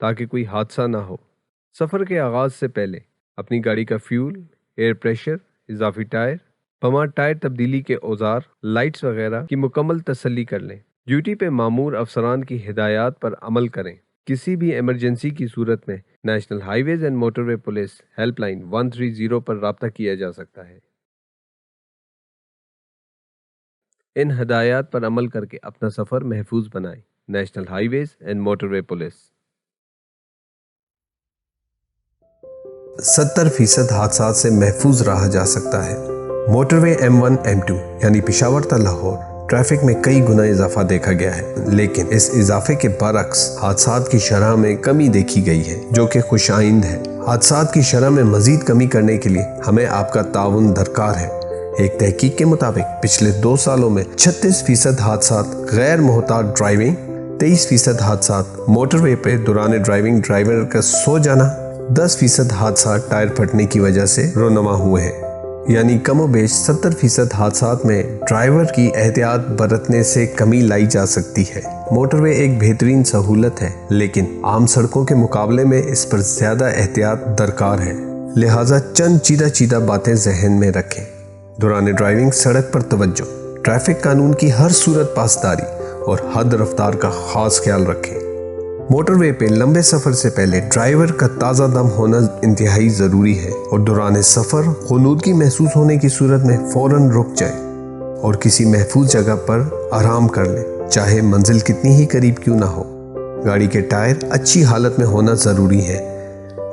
Speaker 5: تاکہ کوئی حادثہ نہ ہو۔ سفر کے آغاز سے پہلے اپنی گاڑی کا فیول، ایئر پریشر، اضافی ٹائر، بما ٹائر تبدیلی کے اوزار، لائٹس وغیرہ کی مکمل تسلی کر لیں۔ ڈیوٹی پہ مامور افسران کی ہدایات پر عمل کریں۔ کسی بھی ایمرجنسی کی صورت میں national highways and motorway police helpline 130 پر رابطہ کیا جا سکتا ہے۔ ان ہدایات پر عمل کر کے اپنا سفر محفوظ بنائیں۔ National highways and motorway police.
Speaker 2: 70% حادثات سے محفوظ رہا جا سکتا ہے۔ موٹر وے M1 M2 یعنی پشاور تا لاہور ٹریفک میں کئی گنا اضافہ دیکھا گیا ہے، لیکن اس اضافے کے برعکس حادثات کی شرح میں کمی دیکھی گئی ہے جو کہ خوش آئند ہے۔ حادثات کی شرح میں مزید کمی کرنے کے لیے ہمیں آپ کا تعاون درکار ہے۔ ایک تحقیق کے مطابق پچھلے 2 سالوں میں 36% حادثات غیر محتاط ڈرائیونگ، 23% حادثات موٹر وے پہ دوران ڈرائیونگ ڈرائیور کا سو جانا، 10% حادثات ٹائر پھٹنے کی وجہ سے رونما ہوئے ہیں۔ یعنی کم و بیش 70% حادثات میں ڈرائیور کی احتیاط برتنے سے کمی لائی جا سکتی ہے۔ موٹر وے ایک بہترین سہولت ہے، لیکن عام سڑکوں کے مقابلے میں اس پر زیادہ احتیاط درکار ہے، لہٰذا چند چیدہ باتیں ذہن میں رکھیں۔ دوران ڈرائیونگ سڑک پر توجہ، ٹریفک قانون کی ہر صورت پاسداری اور حد رفتار کا خاص خیال رکھیں۔ موٹر وے پہ لمبے سفر سے پہلے ڈرائیور کا تازہ دم ہونا انتہائی ضروری ہے اور دوران سفر غنودگی محسوس ہونے کی صورت میں فوراً رک جائیں اور کسی محفوظ جگہ پر آرام کر لیں، چاہے منزل کتنی ہی قریب کیوں نہ ہو۔ گاڑی کے ٹائر اچھی حالت میں ہونا ضروری ہے،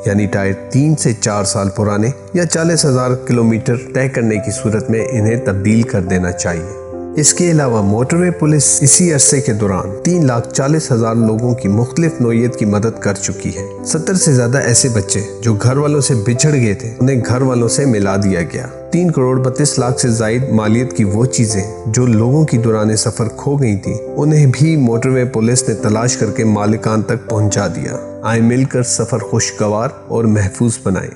Speaker 2: یعنی ٹائر 3 سے 4 سال پرانے یا 40,000 کلومیٹر طے کرنے کی صورت میں انہیں تبدیل کر دینا چاہیے۔ اس کے علاوہ موٹر وے پولیس اسی عرصے کے دوران 3,40,000 لوگوں کی مختلف نوعیت کی مدد کر چکی ہے۔ 70 سے زیادہ ایسے بچے جو گھر والوں سے بچھڑ گئے تھے انہیں گھر والوں سے ملا دیا گیا۔ 3,32,00,000 سے زائد مالیت کی وہ چیزیں جو لوگوں کی دوران سفر کھو گئی تھیں انہیں بھی موٹر وے پولیس نے تلاش کر کے مالکان تک پہنچا دیا۔ آئیں مل کر سفر خوشگوار اور محفوظ بنائیں۔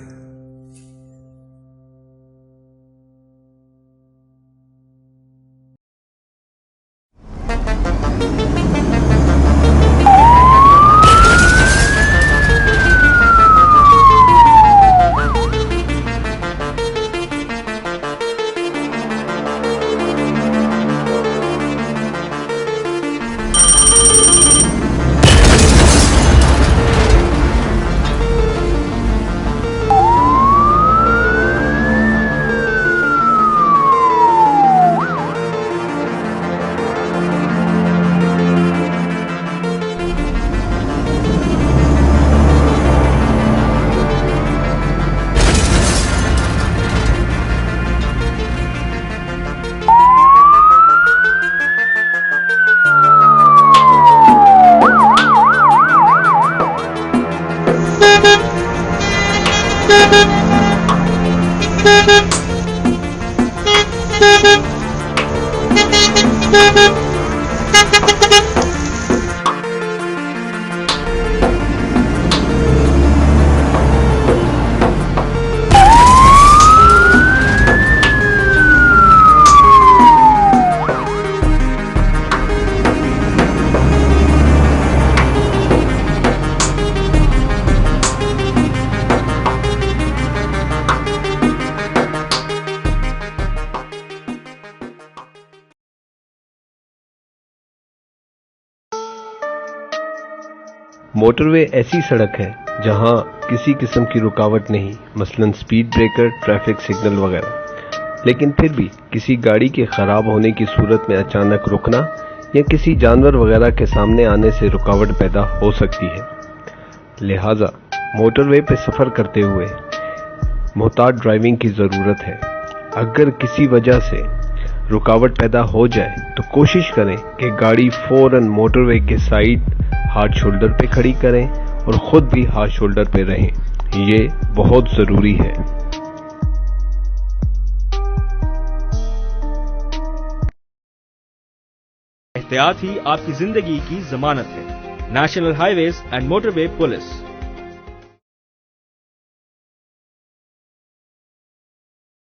Speaker 5: موٹر وے ایسی سڑک ہے जहां किसी किस्म की रुकावट नहीं, मसलन स्पीड ब्रेकर, ट्रैफिक सिग्नल वगैरह। लेकिन फिर भी किसी गाड़ी के खराब होने की सूरत में अचानक रुकना या किसी जानवर वगैरह के सामने आने से रुकावट पैदा हो सकती है। लिहाजा मोटरवे पे सफर करते हुए मुहतात ड्राइविंग की जरूरत है। अगर किसी वजह से रुकावट पैदा हो जाए तो कोशिश करें कि गाड़ी फौरन मोटरवे के साइड हार्ड शोल्डर पे खड़ी करें और खुद भी हार्ड शोल्डर पे रहें। ये बहुत जरूरी है।
Speaker 12: एहतियात ही आपकी जिंदगी की जमानत है। National highways and motorway police.